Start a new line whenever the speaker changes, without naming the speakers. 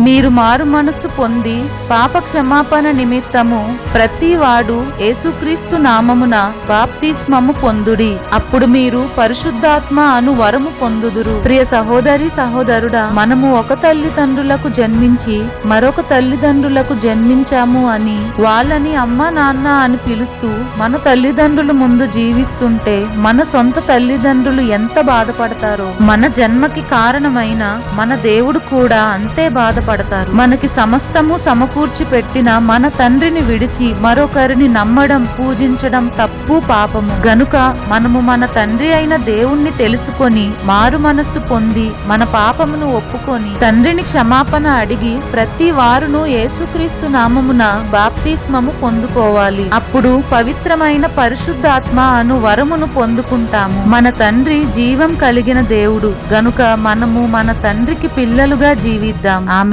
మీరు మారు మనస్సు పొంది పాప క్షమాపణ నిమిత్తము ప్రతివాడు యేసుక్రీస్తు నామమున బాప్తిస్మము పొందుడి. అప్పుడు మీరు పరిశుద్ధాత్మ అను వరము పొందుదురు. ప్రియ సహోదరి సహోదరుడా, మనము ఒక తల్లిదండ్రులకు జన్మించి మరొక తల్లిదండ్రులకు జన్మించాము అని వాళ్ళని అమ్మ నాన్న అని పిలుస్తూ మన తల్లిదండ్రుల ముందు జీవిస్తుంటే మన సొంత తల్లిదండ్రులు ఎంత బాధపడతారో, మన జన్మకి కారణమైన మన దేవుడు కూడా అంతే బాధపడతారు. మనకి సమస్తము సమకూర్చి పెట్టిన మన తండ్రిని విడిచి మరొకరిని నమ్మడం, పూజించడం తప్పు, పాపము. గనుక మనము మన తండ్రి అయిన దేవుణ్ణి తెలుసుకొని మారు మనస్సు పొంది మన పాపమును ఒప్పుకొని తండ్రిని క్షమాపణ అడిగి ప్రతి వారును యేసుక్రీస్తు నామమున బాప్తిస్మము పొందుకోవాలి. అప్పుడు పవిత్రమైన పరిశుద్ధాత్మ అను వరమును పొందుకుంటాము. మన తండ్రి జీవం కలిగిన దేవుడు గనుక మనము మన తండ్రికి పిల్లలుగా జీవిద్దాం. ఆమేన్.